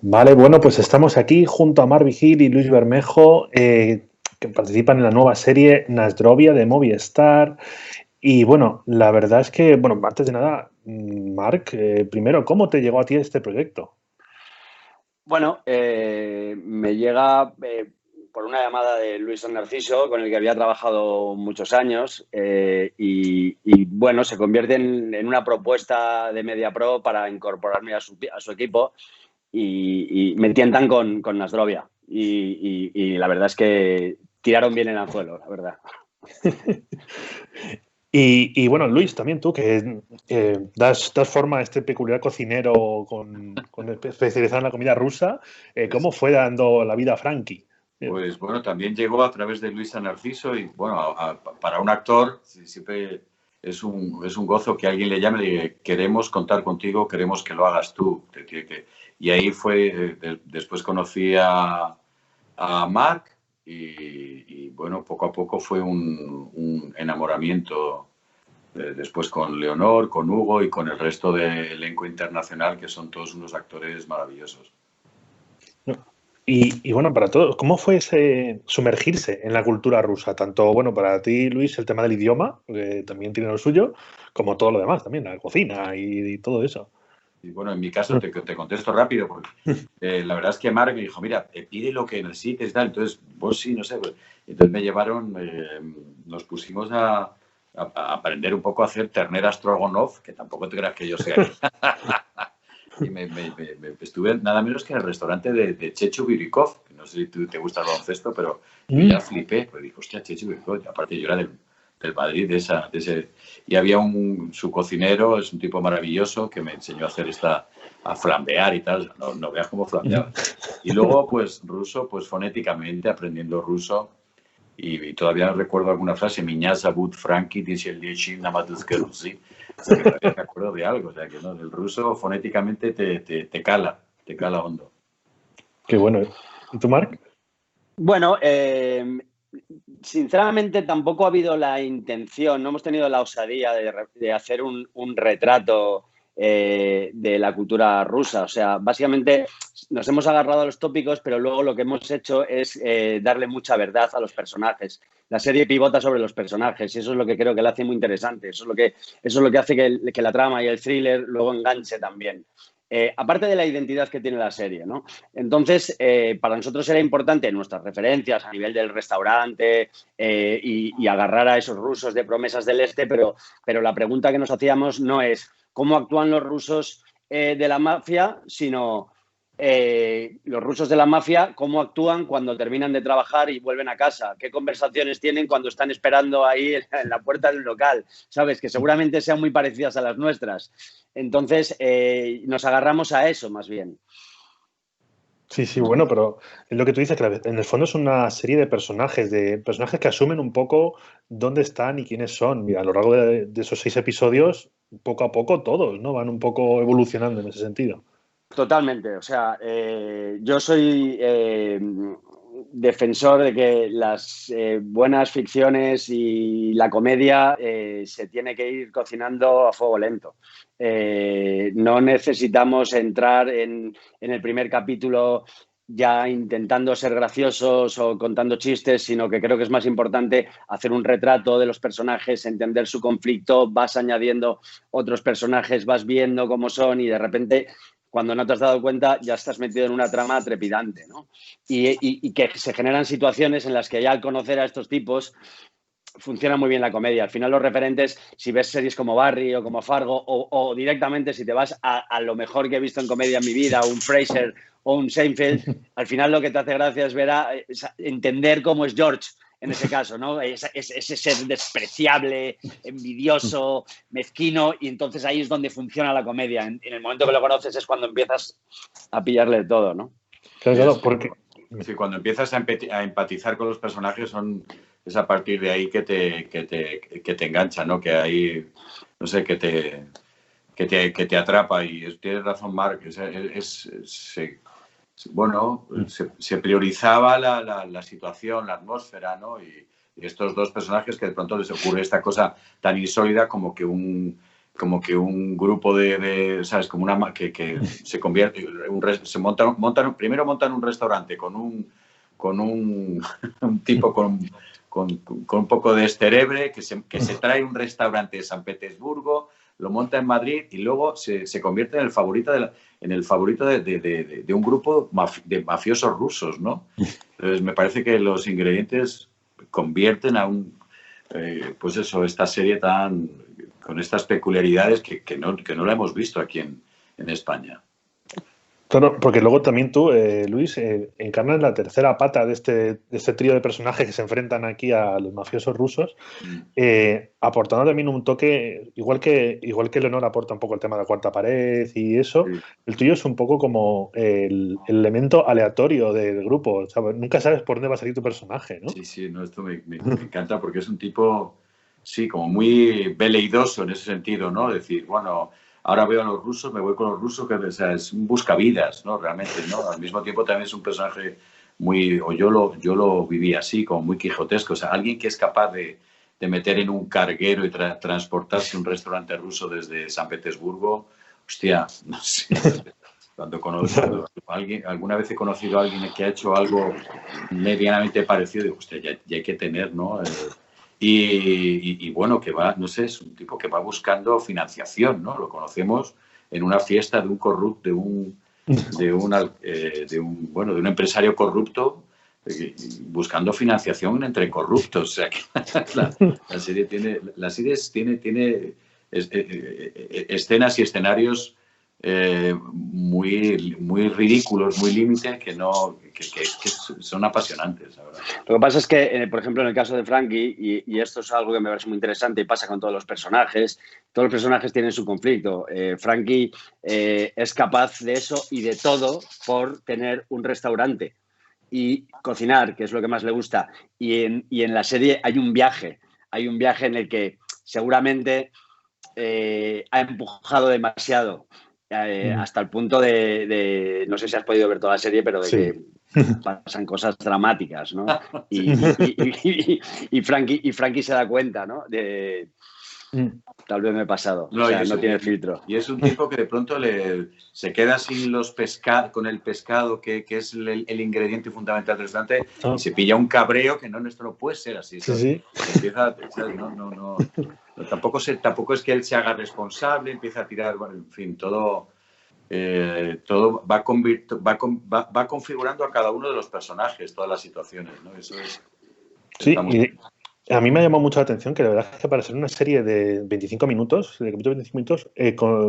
Vale, bueno, pues estamos aquí junto a Mar Vigil y Luis Bermejo, que participan en la nueva serie Nasdrovia de Movistar. Y bueno, la verdad es que, bueno, antes de nada, Marc, primero, ¿cómo te llegó a ti este proyecto? Bueno, me llega por una llamada de Luis Narciso, con el que había trabajado muchos años, bueno, se convierte en una propuesta de MediaPro para incorporarme a su equipo y me tientan con Nasdrovia. Y la verdad es que tiraron bien el anzuelo, la verdad. Y bueno, Luis, también tú, que das forma a este peculiar cocinero especializado en la comida rusa, Pues, ¿cómo fue dando la vida a Frankie? pues bueno, también llegó a través de Luisa Narciso y bueno, para un actor siempre es un gozo que alguien le llame y le diga, queremos contar contigo, queremos que lo hagas tú. Y ahí fue, después conocí a Marc y bueno, poco a poco fue un enamoramiento. Después con Leonor, con Hugo y con el resto del elenco internacional, que son todos unos actores maravillosos. Y bueno, para todos, ¿cómo fue ese sumergirse en la cultura rusa? Tanto, bueno, para ti, Luis, el tema del idioma, que también tiene lo suyo, como todo lo demás también, la cocina y todo eso. Y bueno, en mi caso te contesto rápido, porque la verdad es que Mark me dijo, mira, pide lo que necesites, tal. Entonces, vos sí, no sé. Pues, entonces me llevaron, nos pusimos a aprender un poco a hacer ternera Stroganov, que tampoco te creas que yo sé. Y estuve nada menos que en el restaurante de Chechu Birikov, que no sé si tú te gusta el baloncesto, pero yo ya flipé, pues dije, hostia, Chechu Birikov, aparte yo era del Madrid, de ese, y había su cocinero, es un tipo maravilloso, que me enseñó a hacer a flambear y tal, no veas cómo flambeaba. Y luego, pues, ruso, pues fonéticamente, aprendiendo ruso, y todavía recuerdo alguna frase, Miñá Zabut Franki, dice el Liechin Namatuzkerusi, o sea que todavía me acuerdo de algo, o sea que no, el ruso fonéticamente te cala hondo. Qué bueno. ¿Y tú, Marc? Bueno, sinceramente tampoco ha habido la intención, no hemos tenido la osadía de hacer un retrato de la cultura rusa. O sea, básicamente nos hemos agarrado a los tópicos, pero luego lo que hemos hecho es darle mucha verdad a los personajes. La serie pivota sobre los personajes y eso es lo que creo que la hace muy interesante. Eso es lo que hace que la trama y el thriller luego enganche también. Aparte de la identidad que tiene la serie, ¿no? Entonces, para nosotros era importante nuestras referencias a nivel del restaurante y agarrar a esos rusos de Promesas del Este, pero la pregunta que nos hacíamos no es cómo actúan los rusos de la mafia, sino los rusos de la mafia, cómo actúan cuando terminan de trabajar y vuelven a casa, qué conversaciones tienen cuando están esperando ahí en la puerta del local, ¿sabes? Que seguramente sean muy parecidas a las nuestras. Entonces, nos agarramos a eso más bien. Sí, sí, bueno, pero es lo que tú dices, que en el fondo es una serie de personajes que asumen un poco dónde están y quiénes son. Mira, a lo largo de esos 6 episodios, poco a poco todos, ¿no? Van un poco evolucionando en ese sentido. Totalmente. O sea, yo soy defensor de que las buenas ficciones y la comedia se tiene que ir cocinando a fuego lento. No necesitamos entrar en el primer capítulo ya intentando ser graciosos o contando chistes, sino que creo que es más importante hacer un retrato de los personajes, entender su conflicto, vas añadiendo otros personajes, vas viendo cómo son y de repente cuando no te has dado cuenta ya estás metido en una trama trepidante, ¿no? Y que se generan situaciones en las que ya al conocer a estos tipos funciona muy bien la comedia. Al final los referentes, si ves series como Barry o como Fargo o directamente si te vas a lo mejor que he visto en comedia en mi vida, un Fraser o un Seinfeld, al final lo que te hace gracia es entender cómo es George en ese caso, ¿no? Ese ser despreciable, envidioso, mezquino, y entonces ahí es donde funciona la comedia. En el momento que lo conoces es cuando empiezas a pillarle todo, ¿no? Claro, Sí, claro, porque... sí, cuando empiezas a empatizar con los personajes es a partir de ahí que te engancha, ¿no? Que ahí, no sé, que te atrapa. Y tienes razón, Mark. Bueno, se priorizaba la situación, la atmósfera, ¿no? Y estos dos personajes que de pronto les ocurre esta cosa tan insólita como que como que un grupo ¿sabes? Como que se convierte, primero montan un restaurante con un tipo con un poco de esterebre que se trae un restaurante de San Petersburgo, lo monta en Madrid y luego se convierte en el favorito de un grupo de mafiosos rusos, ¿no? Entonces me parece que los ingredientes convierten pues eso, esta serie con estas peculiaridades que no la hemos visto aquí en España. Claro, porque luego también tú, Luis, encarnas la tercera pata de este trío de personajes que se enfrentan aquí a los mafiosos rusos, aportando también un toque, igual que Leonor aporta un poco el tema de la cuarta pared y eso, sí. El tuyo es un poco como el elemento aleatorio del grupo, ¿sabes? Nunca sabes por dónde va a salir tu personaje, ¿no? Sí, no, esto me encanta porque es un tipo, sí, como muy veleidoso en ese sentido, ¿no? Decir, bueno, ahora veo a los rusos, me voy con los rusos, que o sea, es un buscavidas, ¿no? Realmente, ¿no? Al mismo tiempo también es un personaje yo lo viví así, como muy quijotesco, o sea, alguien que es capaz de meter en un carguero y transportarse a un restaurante ruso desde San Petersburgo, hostia, no sé. Cuando alguna vez he conocido a alguien que ha hecho algo medianamente parecido, digo, hostia, ya hay que tener, ¿no? Y bueno, que va, no sé, es un tipo que va buscando financiación, ¿no? Lo conocemos en una fiesta de un corrupto, de un empresario corrupto buscando financiación entre corruptos. O sea, que la serie tiene escenas y escenarios muy ridículos, muy límites, que son apasionantes, la verdad. Lo que pasa es que, por ejemplo, en el caso de Frankie, y esto es algo que me parece muy interesante y pasa con todos los personajes tienen su conflicto. Frankie es capaz de eso y de todo por tener un restaurante y cocinar, que es lo que más le gusta. Y en la serie hay un viaje en el que seguramente ha empujado demasiado. Hasta el punto de no sé si has podido ver toda la serie, pero de sí. Que pasan cosas dramáticas, ¿no? Y Frankie se da cuenta, ¿no? Tal vez me he pasado. No, o sea, no tiene filtro. Y es un tipo que de pronto se queda sin con el pescado, que es el ingrediente fundamental del restaurante, y se pilla un cabreo que esto no puede ser así. Sí. Empieza, tampoco es que él se haga responsable, empieza a tirar, bueno, en fin, todo va configurando a cada uno de los personajes, todas las situaciones, ¿no? Eso es. Sí, y a mí me ha llamado mucho la atención que la verdad es que para ser una serie de 25 minutos,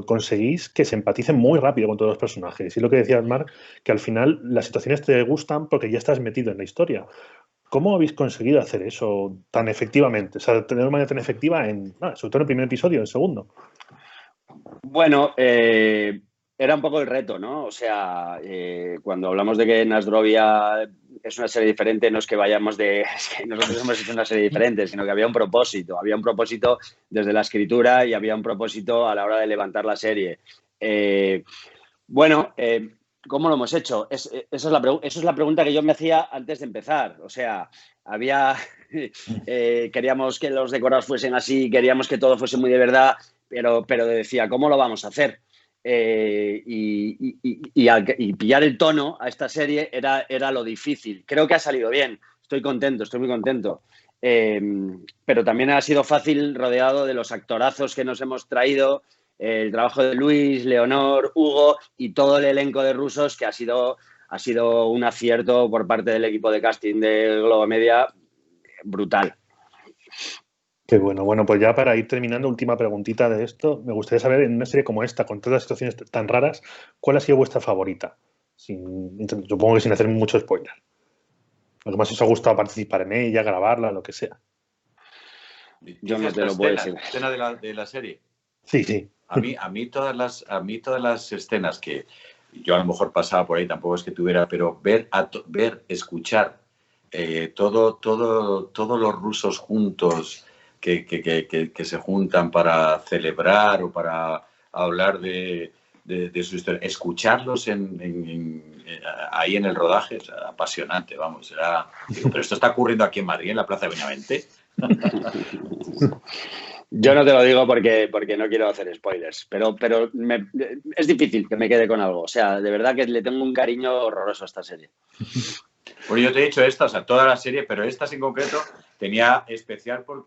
conseguís que se empaticen muy rápido con todos los personajes. Y lo que decía Marc, que al final las situaciones te gustan porque ya estás metido en la historia. ¿Cómo habéis conseguido hacer eso tan efectivamente? O sea, tener una manera tan efectiva sobre todo en el primer episodio, en el segundo. Bueno, era un poco el reto, ¿no? O sea, cuando hablamos de que Nasdrovia es una serie diferente, no es que vayamos es que nosotros hemos hecho una serie diferente, sino que había un propósito desde la escritura y había un propósito a la hora de levantar la serie. ¿Cómo lo hemos hecho? Esa es la pregunta que yo me hacía antes de empezar. O sea, queríamos que los decorados fuesen así, queríamos que todo fuese muy de verdad, pero decía, ¿cómo lo vamos a hacer? Y pillar el tono a esta serie era lo difícil. Creo que ha salido bien. Estoy muy contento. Pero también ha sido fácil rodeado de los actorazos que nos hemos traído, el trabajo de Luis, Leonor, Hugo y todo el elenco de rusos, que ha sido un acierto por parte del equipo de casting de Globo Media brutal. Qué bueno. Bueno, pues ya para ir terminando, última preguntita de esto. Me gustaría saber, en una serie como esta, con todas las situaciones tan raras, ¿cuál ha sido vuestra favorita? Supongo que sin hacer mucho spoiler. Lo que más os ha gustado participar en ella, grabarla, lo que sea. Yo no te lo puedo decir. ¿La escena de la serie? Sí. A mí todas las escenas que yo a lo mejor pasaba por ahí, tampoco es que tuviera, pero escuchar todos los rusos juntos que se juntan para celebrar o para hablar de su historia, escucharlos ahí en el rodaje, o sea, apasionante, vamos. Pero esto está ocurriendo aquí en Madrid, en la Plaza de Benavente. Yo no te lo digo porque no quiero hacer spoilers, pero es difícil que me quede con algo. O sea, de verdad que le tengo un cariño horroroso a esta serie. Bueno, yo te he dicho esta, o sea, toda la serie, pero estas en concreto tenía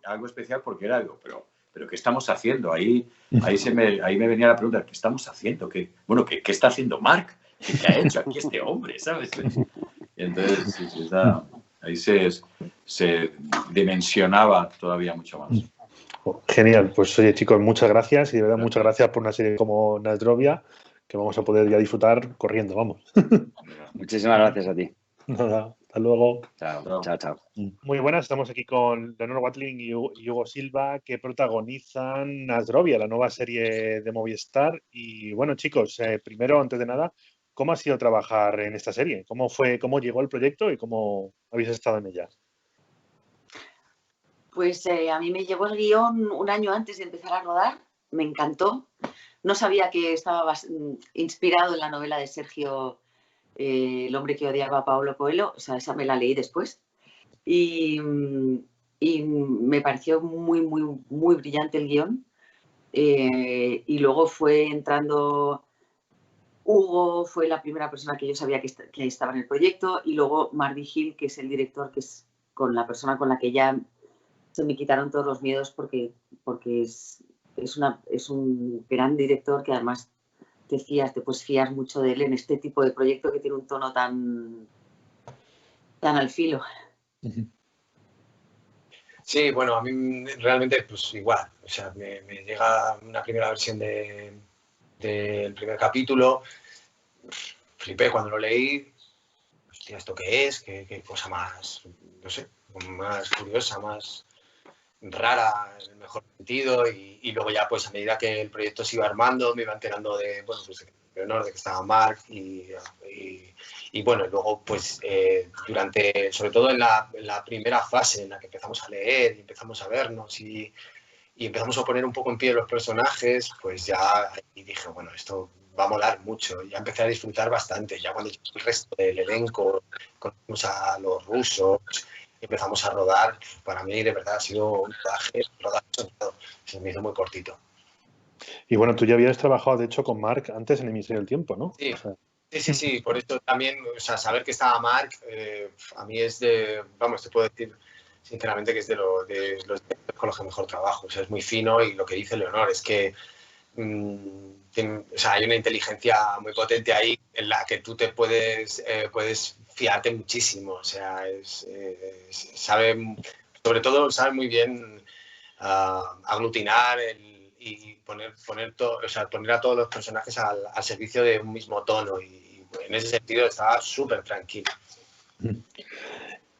algo especial porque era algo, pero ¿qué estamos haciendo? Ahí me venía la pregunta, ¿qué estamos haciendo? ¿Qué está haciendo Mark? ¿Qué ha hecho aquí este hombre? ¿Sabes? Y entonces, sí, ahí se dimensionaba todavía mucho más. Genial, pues oye chicos, muchas gracias y de verdad muchas gracias por una serie como Nasdrovia que vamos a poder ya disfrutar corriendo, vamos. Muchísimas gracias a ti. Nada, hasta luego. Chao. Muy buenas, estamos aquí con Leonor Watling y Hugo Silva que protagonizan Nasdrovia, la nueva serie de Movistar. Y bueno chicos, primero, antes de nada, ¿cómo ha sido trabajar en esta serie? ¿Cómo llegó el proyecto y cómo habéis estado en ella? Pues a mí me llegó el guión un año antes de empezar a rodar, me encantó. No sabía que estaba inspirado en la novela de Sergio, El hombre que odiaba a Paulo Coelho, o sea, esa me la leí después. Y me pareció muy, muy, muy brillante el guión. Y luego fue entrando Hugo, fue la primera persona que yo sabía que estaba en el proyecto, y luego Mark Vigil, que es el director, que es con la persona con la que ya se me quitaron todos los miedos porque es un gran director que además te puedes fiar mucho de él en este tipo de proyecto que tiene un tono tan al filo. Sí, bueno, a mí realmente pues igual, o sea, me llega una primera versión del primer capítulo, flipé cuando lo leí, hostia, ¿esto qué es? ¿Qué cosa más, no sé, más curiosa, más rara en el mejor sentido? Y luego ya pues a medida que el proyecto se iba armando me iba enterando de, bueno, pues de que estaba Mark y bueno, luego pues sobre todo en la primera fase en la que empezamos a leer y empezamos a vernos y empezamos a poner un poco en pie los personajes, pues ya ahí dije, bueno, esto va a molar mucho. Ya empecé a disfrutar bastante. Ya cuando el resto del elenco, conocimos a los rusos, empezamos a rodar, para mí de verdad ha sido un rodaje soñado. Se me hizo muy cortito. Y bueno, tú ya habías trabajado, de hecho, con Mark antes en el Ministerio del Tiempo, ¿no? Sí. O sea... Sí, por eso también, o sea, saber que estaba Mark, a mí es vamos, te puedo decir sinceramente que es de los con los que mejor trabajo. O sea, es muy fino y lo que dice Leonor es que o sea, hay una inteligencia muy potente ahí en la que tú te puedes fiarte muchísimo. O sea, sobre todo sabe muy bien aglutinar y poner a todos los personajes al servicio de un mismo tono y en ese sentido estaba súper tranquilo.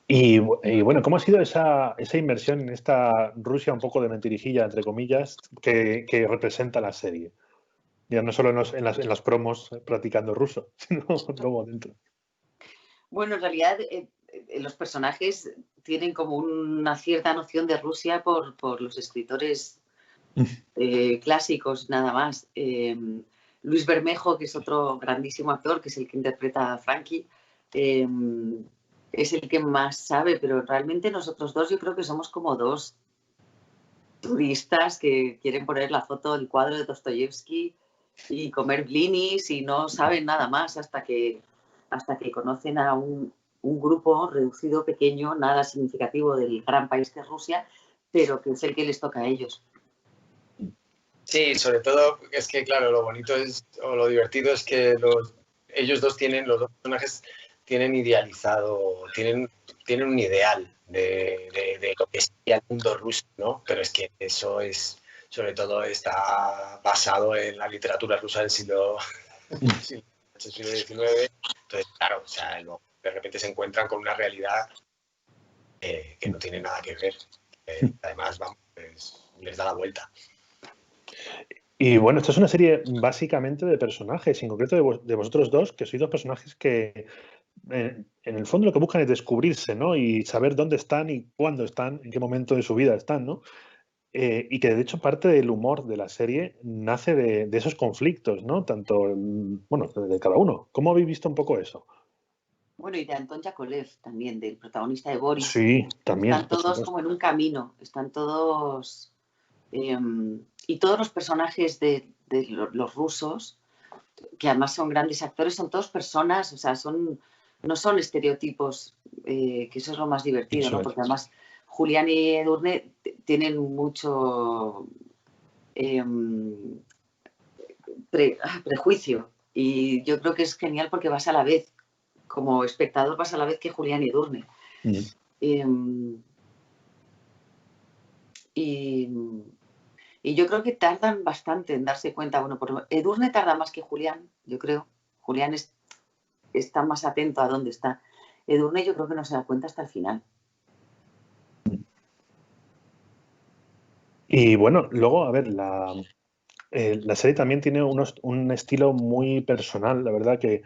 Y bueno, ¿cómo ha sido esa inmersión en esta Rusia un poco de mentirijilla, entre comillas, que representa la serie? Ya no solo en las promos practicando ruso, sino luego dentro. Bueno, en realidad los personajes tienen como una cierta noción de Rusia por los escritores clásicos, nada más. Luis Bermejo, que es otro grandísimo actor, que es el que interpreta a Frankie, es el que más sabe, pero realmente nosotros dos yo creo que somos como dos turistas que quieren poner la foto, el cuadro de Dostoyevsky y comer blinis y no saben nada más hasta que conocen a un grupo reducido, pequeño, nada significativo del gran país que es Rusia, pero que es el que les toca a ellos. Sí, sobre todo es que, claro, lo bonito o lo divertido es que ellos dos los dos personajes tienen idealizado, tienen un ideal de lo que sería el mundo ruso, ¿no? Pero es que eso sobre todo está basado en la literatura rusa del siglo XIX. Entonces, claro, o sea, de repente se encuentran con una realidad que no tiene nada que ver. Además, vamos, les da la vuelta. Y bueno, esto es una serie básicamente de personajes, en concreto de vosotros dos, que sois dos personajes que en el fondo lo que buscan es descubrirse, ¿no? Y saber dónde están y cuándo están, en qué momento de su vida están, ¿no? Y que de hecho parte del humor de la serie nace de esos conflictos, ¿no? Tanto, bueno, de cada uno. ¿Cómo habéis visto un poco eso? Bueno, y de Anton Yakolev también, del protagonista de Boris. Sí, también. Están todos como en un camino, están todos Y todos los personajes de los rusos, que además son grandes actores, son todos personas, o sea, no son estereotipos, que eso es lo más divertido, ¿no? Porque además Julián y Edurne tienen mucho prejuicio, y yo creo que es genial porque vas a la vez, como espectador, vas a la vez que Julián y Edurne. Y yo creo que tardan bastante en darse cuenta. Bueno, Edurne tarda más que Julián, yo creo. Julián está más atento a dónde está. Edurne yo creo que no se da cuenta hasta el final. Y bueno, luego, a ver, la serie también tiene un estilo muy personal, la verdad que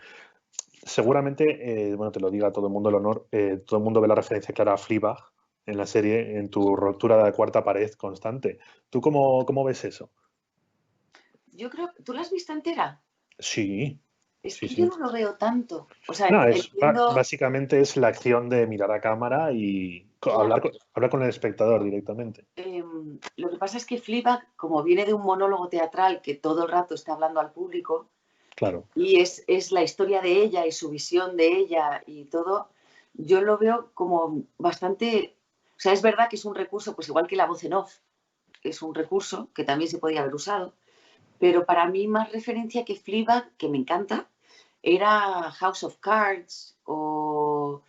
seguramente, bueno, te lo diga todo el mundo el honor, todo el mundo ve la referencia clara a Fleabag en la serie, en tu ruptura de la cuarta pared constante. ¿Tú cómo ves eso? Yo creo, ¿tú la has visto entera? Sí. Es que yo no lo veo tanto. O sea, no, entiendo... básicamente es la acción de mirar a cámara y hablar con el espectador directamente. Lo que pasa es que Fleabag, como viene de un monólogo teatral que todo el rato está hablando al público, claro, y es la historia de ella y su visión de ella y todo, yo lo veo como bastante... O sea, es verdad que es un recurso, pues igual que la voz en off, es un recurso que también se podía haber usado, pero para mí más referencia que Fleabag, que me encanta, era House of Cards o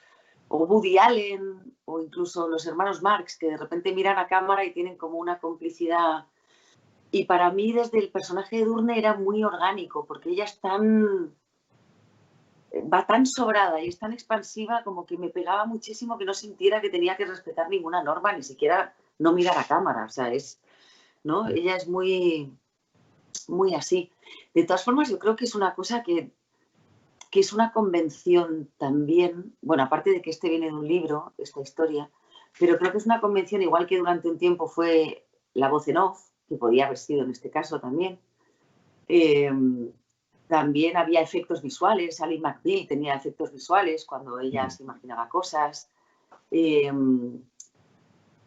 Woody Allen o incluso los hermanos Marx, que de repente miran a cámara y tienen como una complicidad. Y para mí desde el personaje de Edurne era muy orgánico, porque ella va tan sobrada y es tan expansiva, como que me pegaba muchísimo que no sintiera que tenía que respetar ninguna norma, ni siquiera no mirar a cámara. O sea, ¿no? Ella es muy así. De todas formas, yo creo que es una cosa que es una convención también, bueno, aparte de que viene de un libro, esta historia, pero creo que es una convención, igual que durante un tiempo fue la voz en off, que podía haber sido en este caso también. También había efectos visuales, Ally McBeal tenía efectos visuales cuando ella se imaginaba cosas.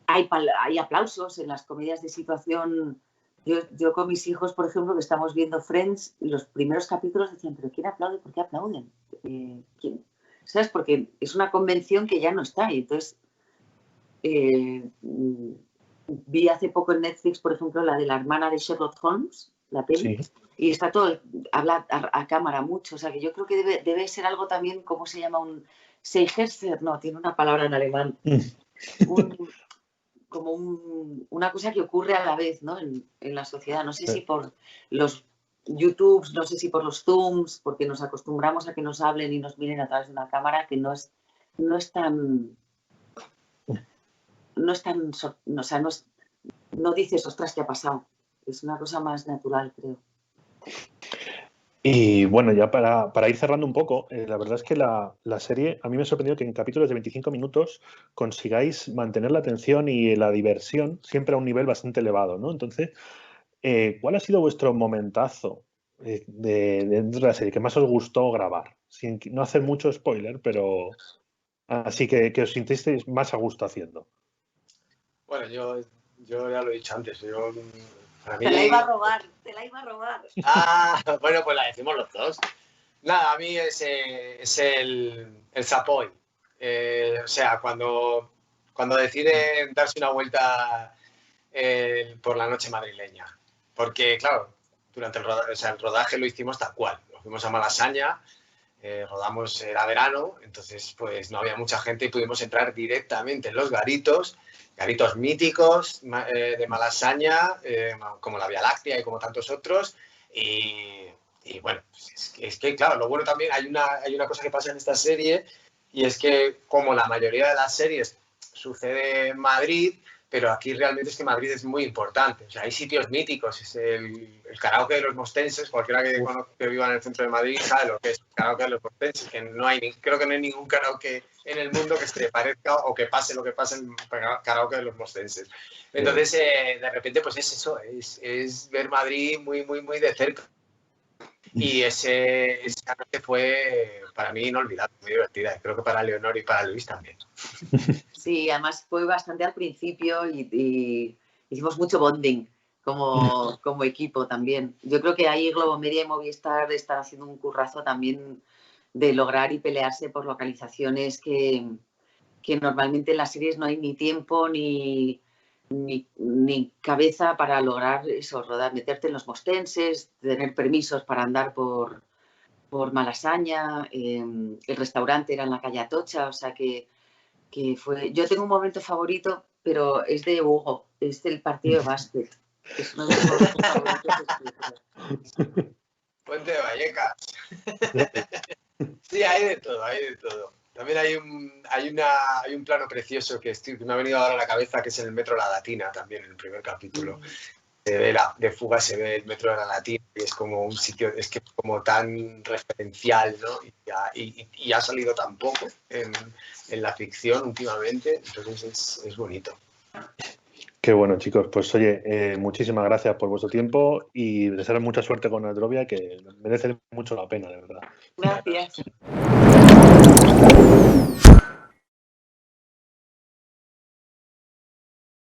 Hay aplausos en las comedias de situación. Yo con mis hijos, por ejemplo, que estamos viendo Friends, los primeros capítulos decían, ¿pero quién aplaude? ¿Por qué aplauden? ¿Quién? ¿Sabes? Porque es una convención que ya no está. Y entonces, vi hace poco en Netflix, por ejemplo, la de la hermana de Sherlock Holmes, la peli, sí. Y está todo, habla a cámara mucho. O sea, que yo creo que debe ser algo también, ¿cómo se llama? Un Seigerster, no, tiene una palabra en alemán. Como una cosa que ocurre a la vez, ¿no? En la sociedad. No sé si por los YouTubes, no sé si por los Zooms, porque nos acostumbramos a que nos hablen y nos miren a través de una cámara, que no es tan... No dices, ostras, ¿qué ha pasado? Es una cosa más natural, creo. Y bueno, ya para ir cerrando un poco, la verdad es que la serie, a mí me ha sorprendido que en capítulos de 25 minutos consigáis mantener la atención y la diversión siempre a un nivel bastante elevado, ¿no? Entonces, ¿cuál ha sido vuestro momentazo dentro de la serie que más os gustó grabar? Sin no hacer mucho spoiler, pero así que os sintisteis más a gusto haciendo. Bueno, yo ya lo he dicho antes. Te la iba a robar. Bueno, pues la decimos los dos. Nada, a mí es el Zapoy. O sea, cuando decide darse una vuelta por la noche madrileña. Porque, claro, durante el rodaje lo hicimos tal cual. Nos fuimos a Malasaña, rodamos, era verano, entonces pues no había mucha gente y pudimos entrar directamente en los garitos míticos de Malasaña, como la Vía Láctea y como tantos otros. Y bueno, pues es que, claro, lo bueno también, hay una cosa que pasa en esta serie, y es que, como la mayoría de las series sucede en Madrid, pero aquí realmente es que Madrid es muy importante. O sea, hay sitios míticos, es el karaoke de los mostenses. Cualquiera que viva en el centro de Madrid sabe lo que es el karaoke de los mostenses, que creo que no hay ningún karaoke en el mundo que se parezca o que pase lo que pasa en el karaoke de los mostenses. Entonces, de repente, pues es eso, es ver Madrid muy, muy, muy de cerca. Y esa noche fue para mí inolvidable, muy divertida. Creo que para Leonor y para Luis también. Sí, además fue bastante al principio y hicimos mucho bonding. como equipo también. Yo creo que ahí Globo Media y Movistar están haciendo un currazo también de lograr y pelearse por localizaciones que normalmente en las series no hay ni tiempo ni cabeza para lograr eso, rodar, meterte en los mostenses, tener permisos para andar por Malasaña, el restaurante era en la calle Atocha, o sea que fue... Yo tengo un momento favorito, pero es de Hugo, es del partido de básquet. Es uno de mis momentos favoritos. Puente de Vallecas. Sí, hay de todo, hay de todo. También hay un plano precioso que me ha venido ahora a la cabeza, que es en el Metro La Latina, también en el primer capítulo. Se ve de fuga, se ve el Metro de la Latina, y es como un sitio, es que como tan referencial, ¿no? Y ha salido tan poco en la ficción últimamente, entonces es bonito. Qué bueno, chicos. Pues oye, muchísimas gracias por vuestro tiempo y desearos mucha suerte con Nadrovia, que merece mucho la pena, de verdad. Gracias.